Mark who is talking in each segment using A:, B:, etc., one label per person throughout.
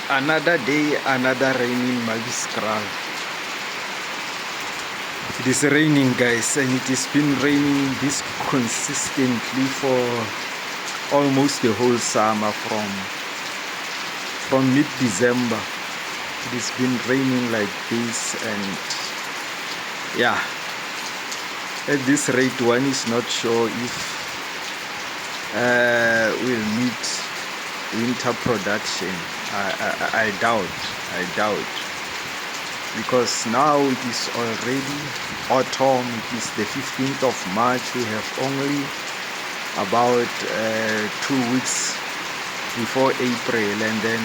A: Another day, another rain in Magiskral. It is raining, guys, and it has been raining this consistently for almost the whole summer from mid-December. It has been raining like this, and yeah, at this rate one is not sure if we'll meet winter production. I doubt, because now it is already autumn. It is the 15th of March. We have only about 2 weeks before April, and then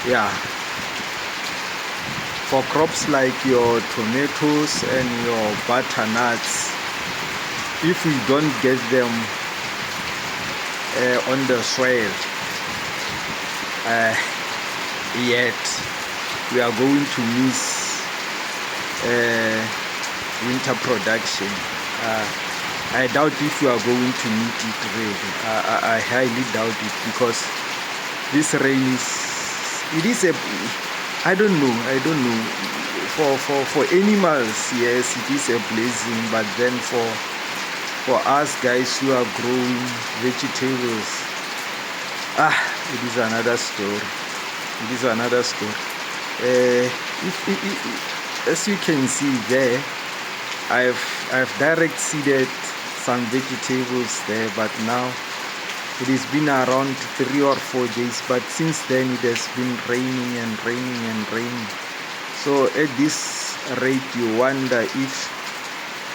A: yeah, for crops like your tomatoes and your butternuts, if we don't get them on the soil yet, we are going to miss winter production. I doubt if we are going to meet it really. I highly doubt it, because this rain is a, I don't know. For animals, yes, it is a blessing, but then for us guys who are growing vegetables, it is another story. As you can see there, I've direct seeded some vegetables there, but now it has been around 3 or 4 days, but since then it has been raining and raining. So at this rate you wonder if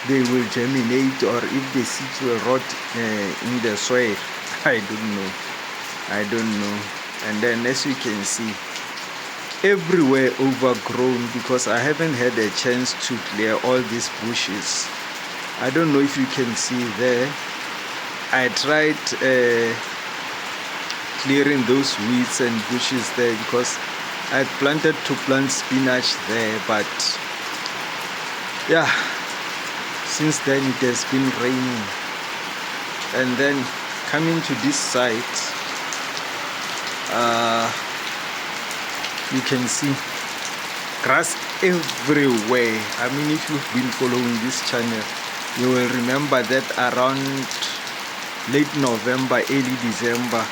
A: they will germinate or if the seeds will rot in the soil. I don't know. And then as you can see, everywhere overgrown, because I haven't had a chance to clear all these bushes. I don't know if you can see there. I tried clearing those weeds and bushes there, because I planted to plant spinach there, but yeah, since then it has been raining. And then coming to this side, you can see grass everywhere. I mean, if you've been following this channel, you will remember that around late November, early December,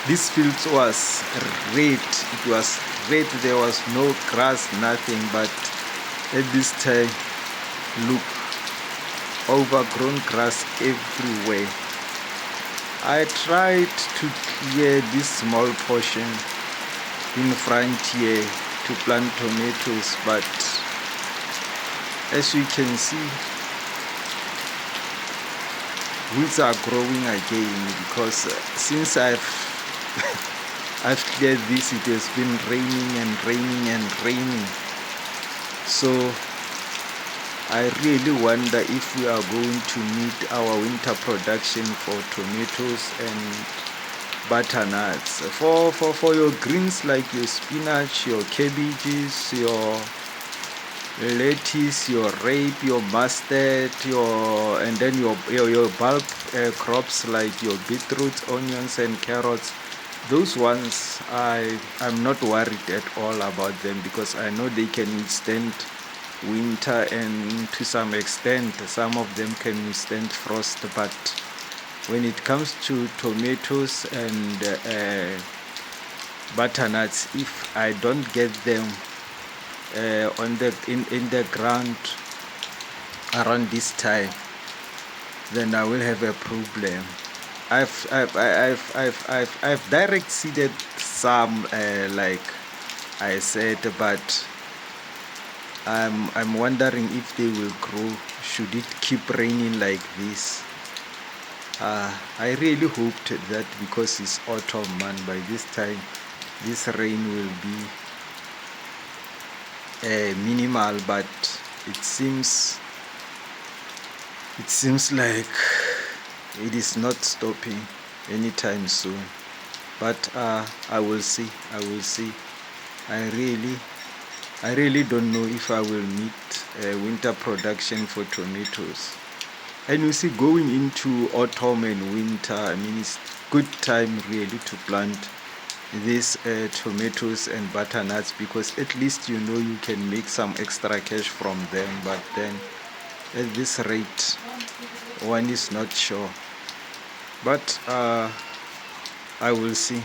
A: this field was red. It was red. There was no grass, nothing. But at this time, look, overgrown grass everywhere. I tried to clear this small portion in front here to plant tomatoes, but as you can see, weeds are growing again, because since I've cleared this, it has been raining. So I really wonder if we are going to meet our winter production for tomatoes and butternuts. For your greens like your spinach, your cabbages, your lettuce, your rape, your mustard, and then your bulb crops like your beetroots, onions and carrots. Those ones I'm not worried at all about them, because I know they can withstand winter, and to some extent some of them can withstand frost. But when it comes to tomatoes and butternuts, if I don't get them in the ground around this time, then I will have a problem. I've direct seeded some, like I said, but I'm wondering if they will grow should it keep raining like this. I really hoped that, because it's autumn, man, by this time this rain will be minimal, but it seems like it is not stopping anytime soon. But I will see. I really don't know if I will meet winter production for tomatoes. And you see, going into autumn and winter, I mean, it's good time really to plant these tomatoes and butternuts, because at least you know you can make some extra cash from them. But then at this rate, one is not sure, but I will see.